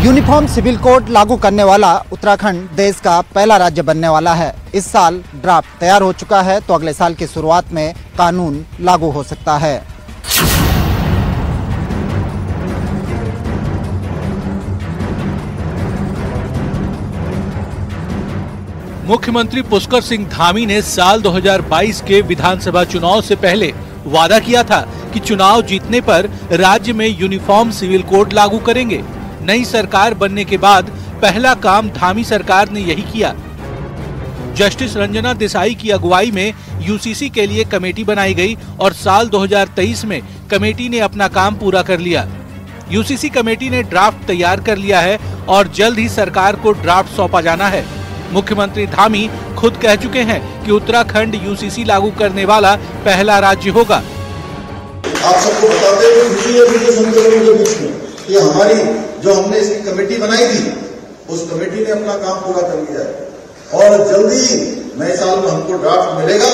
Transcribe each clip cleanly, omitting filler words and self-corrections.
Uniform civil code लागू करने वाला उत्तराखंड देश का पहला राज्य बनने वाला है। इस साल ड्राफ्ट तैयार हो चुका है तो अगले साल की शुरुआत में कानून लागू हो सकता है। मुख्यमंत्री पुष्कर सिंह धामी ने साल 2022 के विधानसभा चुनाव से पहले वादा किया था कि चुनाव जीतने पर राज्य में यूनिफॉर्म सिविल कोड लागू करेंगे। नई सरकार बनने के बाद पहला काम धामी सरकार ने यही किया। जस्टिस रंजना देसाई की अगुवाई में यूसीसी के लिए कमेटी बनाई गई और साल 2023 में कमेटी ने अपना काम पूरा कर लिया। यूसीसी कमेटी ने ड्राफ्ट तैयार कर लिया है और जल्द ही सरकार को ड्राफ्ट सौंपा जाना है। मुख्यमंत्री धामी खुद कह चुके हैं कि उत्तराखंड यूसीसी लागू करने वाला पहला राज्य होगा। आप सबको बताते हुए खुशी है मुझे संचालन के बीच में कि हमारी जो हमने इसकी कमेटी बनाई थी उस कमेटी ने अपना काम पूरा कर लिया है और जल्दी नए साल में हमको ड्राफ्ट मिलेगा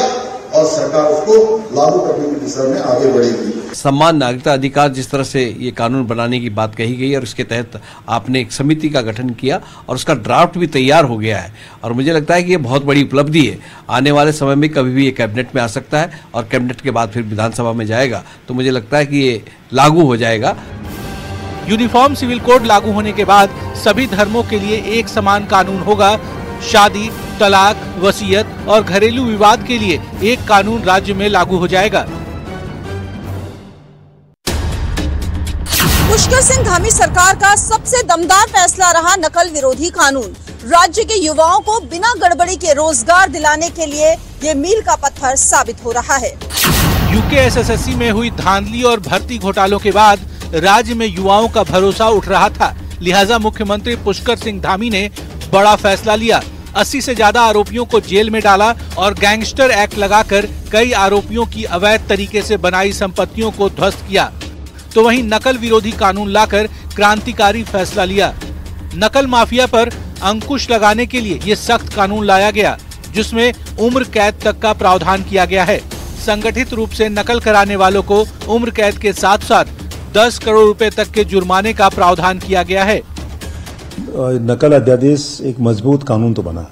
और सरकार उसको लागू करने की दिशा में आगे बढ़ेगी। सम्मान नागरिकता अधिकार जिस तरह से ये कानून बनाने की बात कही गई और इसके तहत आपने एक समिति का गठन किया और उसका ड्राफ्ट भी तैयार हो गया है और मुझे लगता है कि ये बहुत बड़ी उपलब्धि है। आने वाले समय में कभी भी ये कैबिनेट में आ सकता है और कैबिनेट के बाद फिर विधानसभा में जाएगा तो मुझे लगता है कि ये लागू हो जाएगा। यूनिफॉर्म सिविल कोड लागू होने के बाद सभी धर्मों के लिए एक समान कानून होगा। शादी, तलाक, वसीयत और घरेलू विवाद के लिए एक कानून राज्य में लागू हो जाएगा। पुष्कर सिंह धामी सरकार का सबसे दमदार फैसला रहा नकल विरोधी कानून। राज्य के युवाओं को बिना गड़बड़ी के रोजगार दिलाने के लिए ये मील का पत्थर साबित हो रहा है। यूकेएसएससी में हुई धांधली और भर्ती घोटालों के बाद राज्य में युवाओं का भरोसा उठ रहा था, लिहाजा मुख्यमंत्री पुष्कर सिंह धामी ने बड़ा फैसला लिया। 80 से ज्यादा आरोपियों को जेल में डाला और गैंगस्टर एक्ट लगाकर कई आरोपियों की अवैध तरीके से बनाई संपत्तियों को ध्वस्त किया। तो वहीं नकल विरोधी कानून लाकर क्रांतिकारी फैसला लिया। नकल माफिया पर अंकुश लगाने के लिए ये सख्त कानून लाया गया जिसमें उम्र कैद तक का प्रावधान किया गया है। संगठित रूप से नकल कराने वालों को उम्र कैद के साथ साथ 10 करोड़ रुपए तक के जुर्माने का प्रावधान किया गया है। नकल अध्यादेश एक मजबूत कानून तो बना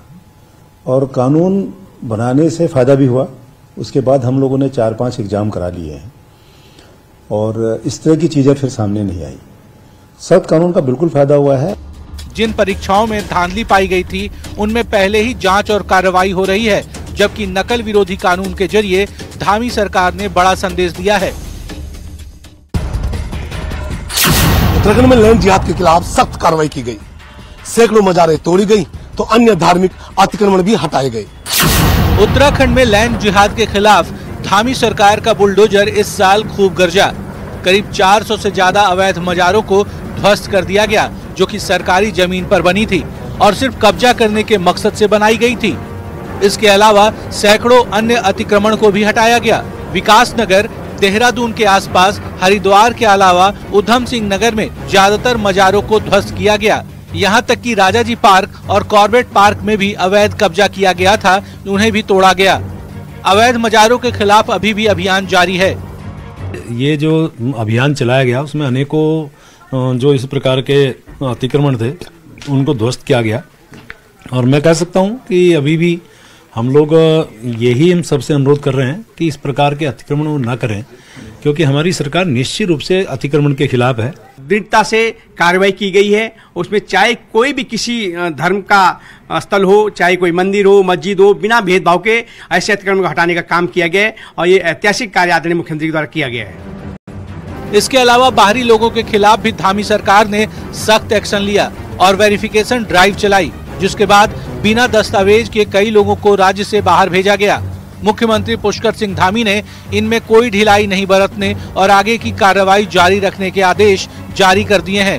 और कानून बनाने से फायदा भी हुआ। उसके बाद हम लोगों ने 4-5 एग्जाम करा लिए हैं और इस तरह की चीजें फिर सामने नहीं आई। सख्त कानून का बिल्कुल फायदा हुआ है। जिन परीक्षाओं में धांधली पाई गई थी उनमें पहले ही जांच और कार्रवाई हो रही है, जबकि नकल विरोधी कानून के जरिए धामी सरकार ने बड़ा संदेश दिया है। उत्तराखंड में लैंड जिहाद के खिलाफ सख्त कार्रवाई की गई। सैकड़ों मजारें तोड़ी गई तो अन्य धार्मिक अतिक्रमण भी हटाए गए। उत्तराखंड में लैंड जिहाद के खिलाफ धामी सरकार का बुलडोजर इस साल खूब गरजा। करीब 400 से ज्यादा अवैध मजारों को ध्वस्त कर दिया गया जो कि सरकारी जमीन पर बनी थी और सिर्फ कब्जा करने के मकसद से बनाई गई थी। इसके अलावा सैकड़ों अन्य अतिक्रमण को भी हटाया गया। विकास नगर, देहरादून के आसपास, हरिद्वार के अलावा उधम सिंह नगर में ज्यादातर मजारों को ध्वस्त किया गया। यहाँ तक कि राजाजी पार्क और कॉर्बेट पार्क में भी अवैध कब्जा किया गया था, उन्हें भी तोड़ा गया। अवैध मजारों के खिलाफ अभी भी अभियान जारी है। ये जो अभियान चलाया गया उसमें अनेकों जो इस प्रकार के अतिक्रमण थे उनको ध्वस्त किया गया और मैं कह सकता हूँ कि अभी भी हम लोग यही हम सबसे अनुरोध कर रहे हैं कि इस प्रकार के अतिक्रमण न करें क्योंकि हमारी सरकार निश्चित रूप से अतिक्रमण के खिलाफ है। दृढ़ता से कार्रवाई की गई है। उसमें चाहे कोई भी किसी धर्म का स्थल हो, चाहे कोई मंदिर हो, मस्जिद हो, बिना भेदभाव के ऐसे अतिक्रमण को हटाने का काम किया गया है और ये ऐतिहासिक कार्य आदरणीय मुख्यमंत्री द्वारा किया गया है। इसके अलावा बाहरी लोगों के खिलाफ भी धामी सरकार ने सख्त एक्शन लिया और वेरिफिकेशन ड्राइव चलाई, जिसके बाद बिना दस्तावेज के कई लोगों को राज्य से बाहर भेजा गया। मुख्यमंत्री पुष्कर सिंह धामी ने इनमें कोई ढिलाई नहीं बरतने और आगे की कार्रवाई जारी रखने के आदेश जारी कर दिए हैं।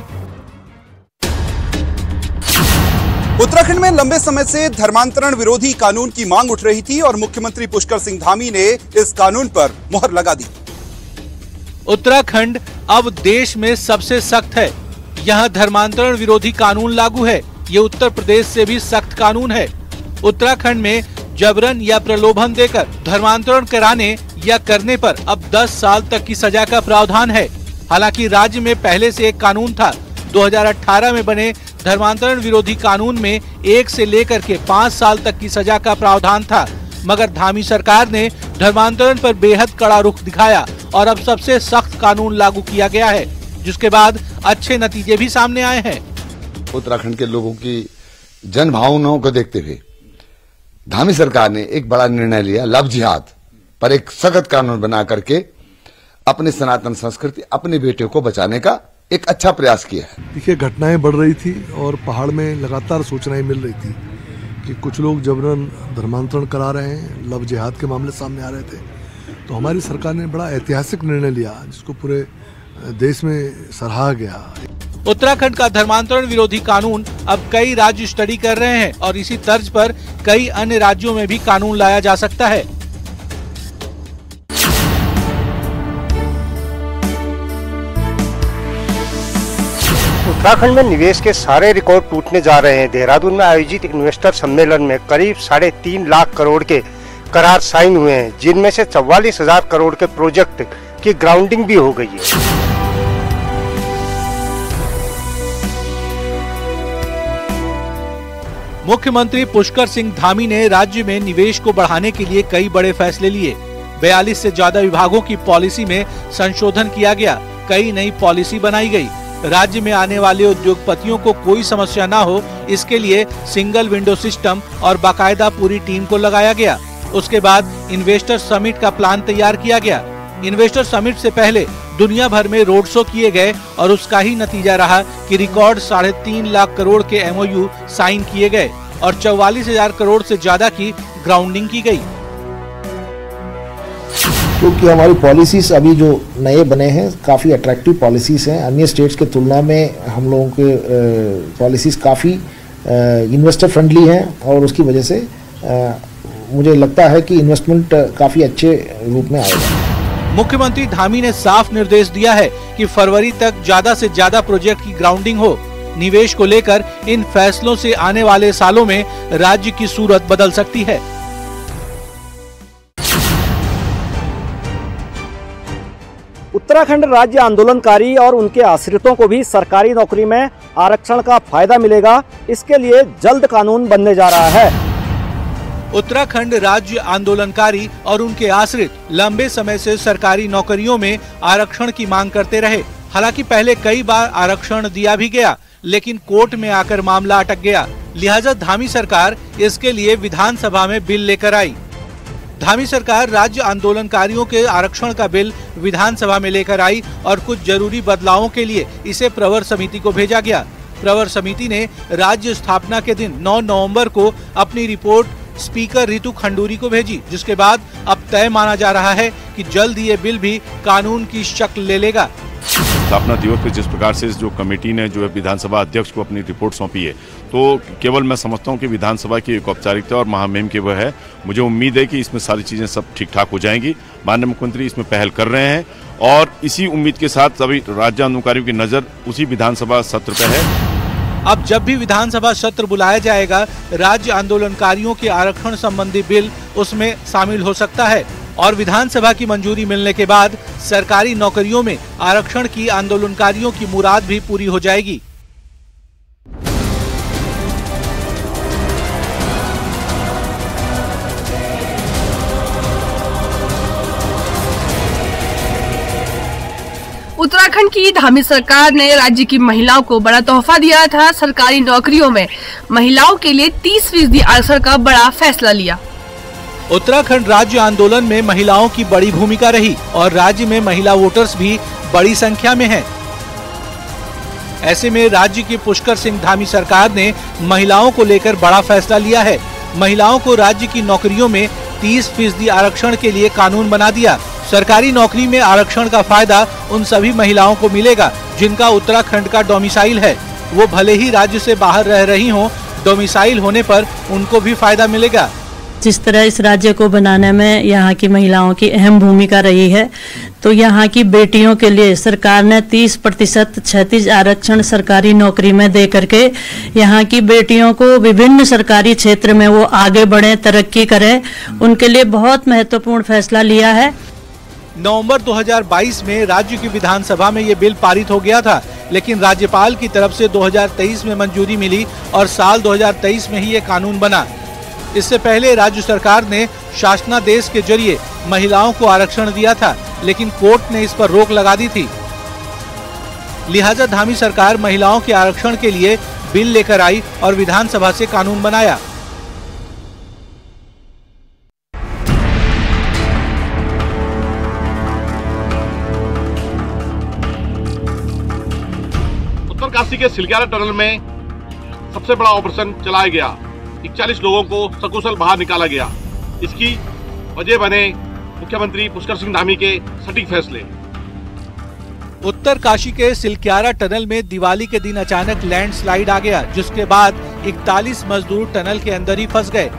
उत्तराखंड में लंबे समय से धर्मांतरण विरोधी कानून की मांग उठ रही थी और मुख्यमंत्री पुष्कर सिंह धामी ने इस कानून पर मुहर लगा दी। उत्तराखंड अब देश में सबसे सख्त है। यहाँ धर्मांतरण विरोधी कानून लागू है। ये उत्तर प्रदेश से भी सख्त कानून है। उत्तराखंड में जबरन या प्रलोभन देकर धर्मांतरण कराने या करने पर अब 10 साल तक की सजा का प्रावधान है। हालांकि राज्य में पहले से एक कानून था 2018 में बने धर्मांतरण विरोधी कानून में 1 से लेकर के 5 साल तक की सजा का प्रावधान था, मगर धामी सरकार ने धर्मांतरण पर बेहद कड़ा रुख दिखाया और अब सबसे सख्त कानून लागू किया गया है, जिसके बाद अच्छे नतीजे भी सामने आए हैं। उत्तराखंड के लोगों की जन भावनाओं को देखते हुए धामी सरकार ने एक बड़ा निर्णय लिया, लव जिहाद पर एक सख्त कानून बना करके अपनी सनातन संस्कृति, अपने बेटे को बचाने का एक अच्छा प्रयास किया है। देखिए, घटनाएं बढ़ रही थी और पहाड़ में लगातार सूचनाएं मिल रही थी कि कुछ लोग जबरन धर्मांतरण करा रहे हैं, लव जिहाद के मामले सामने आ रहे थे। तो हमारी सरकार ने बड़ा ऐतिहासिक निर्णय लिया जिसको पूरे देश में सराहा गया। उत्तराखंड का धर्मांतरण विरोधी कानून अब कई राज्य स्टडी कर रहे हैं और इसी तर्ज पर कई अन्य राज्यों में भी कानून लाया जा सकता है। उत्तराखंड में निवेश के सारे रिकॉर्ड टूटने जा रहे हैं। देहरादून में आयोजित इन्वेस्टर सम्मेलन में करीब 3.5 लाख करोड़ के करार साइन हुए हैं, जिनमें से 44,000 करोड़ के प्रोजेक्ट की ग्राउंडिंग भी हो गई है। मुख्यमंत्री पुष्कर सिंह धामी ने राज्य में निवेश को बढ़ाने के लिए कई बड़े फैसले लिए। 42 से ज्यादा विभागों की पॉलिसी में संशोधन किया गया, कई नई पॉलिसी बनाई गई। राज्य में आने वाले उद्योगपतियों को कोई समस्या ना हो, इसके लिए सिंगल विंडो सिस्टम और बाकायदा पूरी टीम को लगाया गया। उसके बाद इन्वेस्टर समिट का प्लान तैयार किया गया। इन्वेस्टर समिट से पहले दुनिया भर में रोड शो किए गए और उसका ही नतीजा रहा कि रिकॉर्ड 3.5 लाख करोड़ के MOU साइन किए गए और 44,000 करोड़ से ज्यादा की ग्राउंडिंग की गई। क्योंकि हमारी पॉलिसीज अभी जो नए बने हैं काफ़ी अट्रैक्टिव पॉलिसीज हैं। अन्य स्टेट्स के तुलना में हम लोगों के पॉलिसीज काफ़ी इन्वेस्टर फ्रेंडली हैं और उसकी वजह से मुझे लगता है कि इन्वेस्टमेंट काफ़ी अच्छे रूप में आएगा। मुख्यमंत्री धामी ने साफ निर्देश दिया है कि फरवरी तक ज्यादा से ज्यादा प्रोजेक्ट की ग्राउंडिंग हो। निवेश को लेकर इन फैसलों से आने वाले सालों में राज्य की सूरत बदल सकती है। उत्तराखंड राज्य आंदोलनकारी और उनके आश्रितों को भी सरकारी नौकरी में आरक्षण का फायदा मिलेगा, इसके लिए जल्द कानून बनने जा रहा है। उत्तराखंड राज्य आंदोलनकारी और उनके आश्रित लंबे समय से सरकारी नौकरियों में आरक्षण की मांग करते रहे। हालांकि पहले कई बार आरक्षण दिया भी गया, लेकिन कोर्ट में आकर मामला अटक गया। लिहाजा धामी सरकार इसके लिए विधानसभा में बिल लेकर आई। धामी सरकार राज्य आंदोलनकारियों के आरक्षण का बिल विधानसभा में लेकर आई और कुछ जरूरी बदलावों के लिए इसे प्रवर समिति को भेजा गया। प्रवर समिति ने राज्य स्थापना के दिन 9 नवंबर को अपनी रिपोर्ट स्पीकर रितु खंडूरी को भेजी, जिसके बाद अब तय माना जा रहा है कि जल्द ये बिल भी कानून की शक्ल ले लेगा। स्थापना दिवस पर जिस प्रकार से जो कमेटी ने जो है विधानसभा अध्यक्ष को अपनी रिपोर्ट सौंपी है, तो केवल मैं समझता हूं कि विधानसभा की एक औपचारिकता और महामहिम की वह है। मुझे उम्मीद है कि इसमें सारी चीजें सब ठीक ठाक हो जाएंगी। माननीय मुख्यमंत्री इसमें पहल कर रहे हैं और इसी उम्मीद के साथ सभी राज्य आंदोलनकारियों की नजर उसी विधानसभा सत्र पे है। अब जब भी विधानसभा सत्र बुलाया जाएगा, राज्य आंदोलनकारियों के आरक्षण संबंधी बिल उसमें शामिल हो सकता है और विधानसभा की मंजूरी मिलने के बाद सरकारी नौकरियों में आरक्षण की आंदोलनकारियों की मुराद भी पूरी हो जाएगी। उत्तराखंड की धामी सरकार ने राज्य की महिलाओं को बड़ा तोहफा दिया था। सरकारी नौकरियों में महिलाओं के लिए 30% आरक्षण का बड़ा फैसला लिया। उत्तराखंड राज्य आंदोलन में महिलाओं की बड़ी भूमिका रही और राज्य में महिला वोटर्स भी बड़ी संख्या में हैं। ऐसे में राज्य की पुष्कर सिंह धामी सरकार ने महिलाओं को लेकर बड़ा फैसला लिया है। महिलाओं को राज्य की नौकरियों में 30% आरक्षण के लिए कानून बना दिया। सरकारी नौकरी में आरक्षण का फायदा उन सभी महिलाओं को मिलेगा जिनका उत्तराखंड का डोमिसाइल है। वो भले ही राज्य से बाहर रह रही हों, डोमिसाइल होने पर उनको भी फायदा मिलेगा। जिस तरह इस राज्य को बनाने में यहाँ की महिलाओं की अहम भूमिका रही है, तो यहाँ की बेटियों के लिए सरकार ने 30% क्षैतिज आरक्षण सरकारी नौकरी में दे करके यहाँ की बेटियों को विभिन्न सरकारी क्षेत्र में वो आगे बढ़े, तरक्की करें, उनके लिए बहुत महत्वपूर्ण फैसला लिया है। नवंबर 2022 में राज्य की विधानसभा में ये बिल पारित हो गया था, लेकिन राज्यपाल की तरफ से 2023 में मंजूरी मिली और साल 2023 में ही ये कानून बना। इससे पहले राज्य सरकार ने शासनादेश के जरिए महिलाओं को आरक्षण दिया था, लेकिन कोर्ट ने इस पर रोक लगा दी थी। लिहाजा धामी सरकार महिलाओं के आरक्षण के लिए बिल लेकर आई और विधानसभा से कानून बनाया। उत्तरकाशी के सिलक्यारा टनल में सबसे बड़ा ऑपरेशन चलाया गया। 41 लोगों को सकुशल बाहर निकाला गया। इसकी वजह बने मुख्यमंत्री पुष्कर सिंह धामी के सटीक फैसले। उत्तरकाशी के सिलक्यारा टनल में दिवाली के दिन अचानक लैंडस्लाइड आ गया, जिसके बाद 41 मजदूर टनल के अंदर ही फंस गए।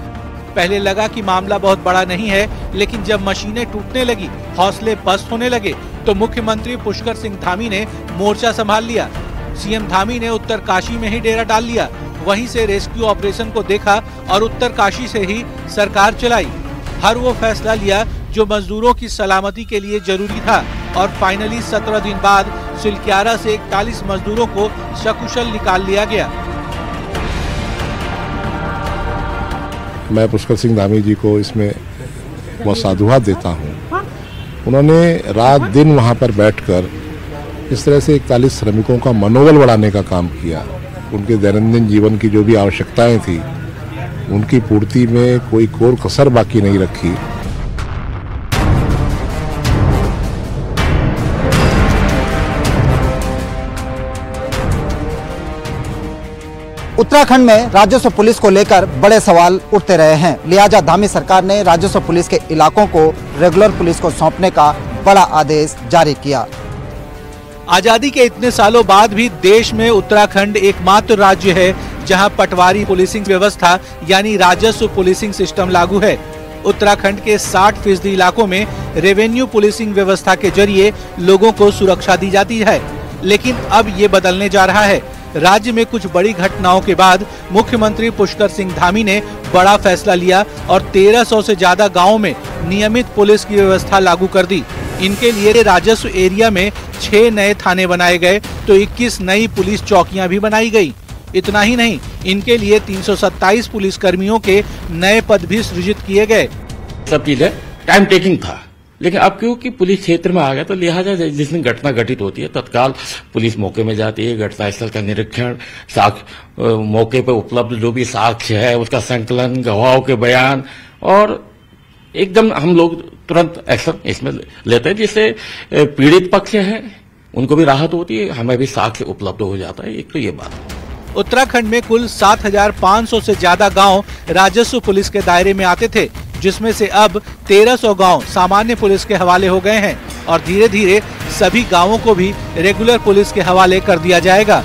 पहले लगा कि मामला बहुत बड़ा नहीं है, लेकिन जब मशीनें टूटने लगी, हौसले पस्त होने लगे, तो मुख्यमंत्री पुष्कर सिंह धामी ने मोर्चा संभाल लिया। सीएम धामी ने उत्तरकाशी में ही डेरा डाल लिया, वहीं से रेस्क्यू ऑपरेशन को देखा और उत्तरकाशी से ही सरकार चलाई। हर वो फैसला लिया जो मजदूरों की सलामती के लिए जरूरी था और फाइनली 17 दिन बाद सिलक्यारा से 41 मजदूरों को सकुशल निकाल लिया गया। मैं पुष्कर सिंह धामी जी को इसमें बहुत साधुवाद देता हूँ। उन्होंने रात दिन वहाँ पर बैठकर इस तरह से 41 श्रमिकों का मनोबल बढ़ाने का काम किया। उनके दैनंदिन जीवन की जो भी आवश्यकताएं थी, उनकी पूर्ति में कोई कोर कसर बाकी नहीं रखी। उत्तराखंड में राजस्व पुलिस को लेकर बड़े सवाल उठते रहे हैं। लिहाजा धामी सरकार ने राजस्व पुलिस के इलाकों को रेगुलर पुलिस को सौंपने का बड़ा आदेश जारी किया। आजादी के इतने सालों बाद भी देश में उत्तराखंड एकमात्र राज्य है जहां पटवारी पुलिसिंग व्यवस्था यानी राजस्व पुलिसिंग सिस्टम लागू है। उत्तराखंड के 60% इलाकों में रेवेन्यू पुलिसिंग व्यवस्था के जरिए लोगों को सुरक्षा दी जाती है, लेकिन अब ये बदलने जा रहा है। राज्य में कुछ बड़ी घटनाओं के बाद मुख्यमंत्री पुष्कर सिंह धामी ने बड़ा फैसला लिया और 1300 से ज्यादा गाँव में नियमित पुलिस की व्यवस्था लागू कर दी। इनके लिए राजस्व एरिया में 6 नए थाने बनाए गए तो 21 नई पुलिस चौकियां भी बनाई गई। इतना ही नहीं, इनके लिए 327 पुलिस कर्मियों के नए पद भी सृजित किए गए। सब चीजें टाइम टेकिंग था, लेकिन अब क्योंकि पुलिस क्षेत्र में आ गया तो लिहाजा जिस दिन घटना घटित होती है तत्काल पुलिस मौके में जाती है। घटनास्थल का निरीक्षण, मौके पर उपलब्ध जो भी साक्ष्य है उसका संकलन, गवाहों के बयान और एकदम हम लोग तुरंत एक्शन इसमें लेते हैं, जिससे पीड़ित पक्ष है उनको भी राहत होती है, हमें भी साक्ष्य उपलब्ध हो जाता है। एक तो ये बात। उत्तराखंड में कुल 7500 से ज्यादा गांव राजस्व पुलिस के दायरे में आते थे, जिसमें से अब 1300 गांव सामान्य पुलिस के हवाले हो गए हैं और धीरे धीरे सभी गांवों को भी रेगुलर पुलिस के हवाले कर दिया जाएगा।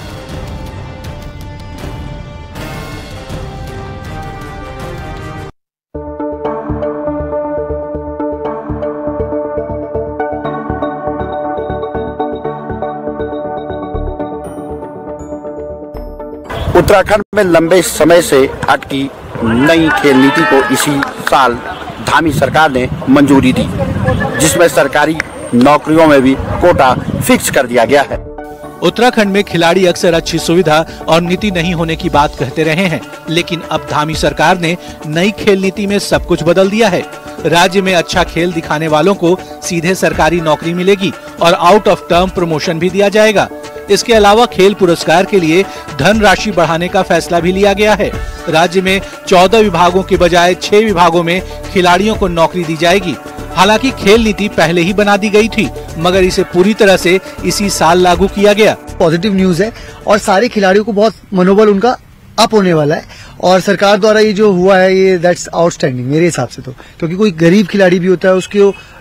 उत्तराखंड में लंबे समय से अटकी नई खेल नीति को इसी साल धामी सरकार ने मंजूरी दी, जिसमें सरकारी नौकरियों में भी कोटा फिक्स कर दिया गया है। उत्तराखंड में खिलाड़ी अक्सर अच्छी सुविधा और नीति नहीं होने की बात कहते रहे हैं, लेकिन अब धामी सरकार ने नई खेल नीति में सब कुछ बदल दिया है। राज्य में अच्छा खेल दिखाने वालों को सीधे सरकारी नौकरी मिलेगी और आउट ऑफ टर्म प्रमोशन भी दिया जाएगा। इसके अलावा खेल पुरस्कार के लिए धनराशि बढ़ाने का फैसला भी लिया गया है। राज्य में 14 विभागों के बजाय 6 विभागों में खिलाड़ियों को नौकरी दी जाएगी। हालांकि खेल नीति पहले ही बना दी गई थी, मगर इसे पूरी तरह से इसी साल लागू किया गया। पॉजिटिव न्यूज है और सारे खिलाड़ियों को बहुत मनोबल उनका अप होने वाला है और सरकार द्वारा ये जो हुआ है ये दैट्स आउटस्टैंडिंग मेरे हिसाब से तो, क्योंकि कोई गरीब खिलाड़ी भी होता है उसके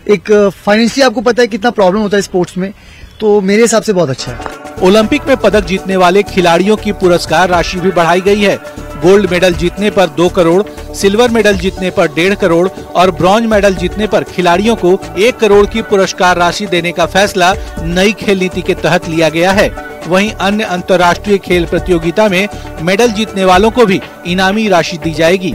एक फाइनेंशियली आपको पता है कितना प्रॉब्लम होता है स्पोर्ट्स में, तो मेरे हिसाब से बहुत अच्छा है। ओलंपिक में पदक जीतने वाले खिलाड़ियों की पुरस्कार राशि भी बढ़ाई गई है। गोल्ड मेडल जीतने पर 2 करोड़, सिल्वर मेडल जीतने पर 1.5 करोड़ और ब्रॉन्ज मेडल जीतने पर खिलाड़ियों को 1 करोड़ की पुरस्कार राशि देने का फैसला नई खेल नीति के तहत लिया गया है। वहीं अन्य अंतर्राष्ट्रीय खेल प्रतियोगिता में मेडल जीतने वालों को भी इनामी राशि दी जाएगी।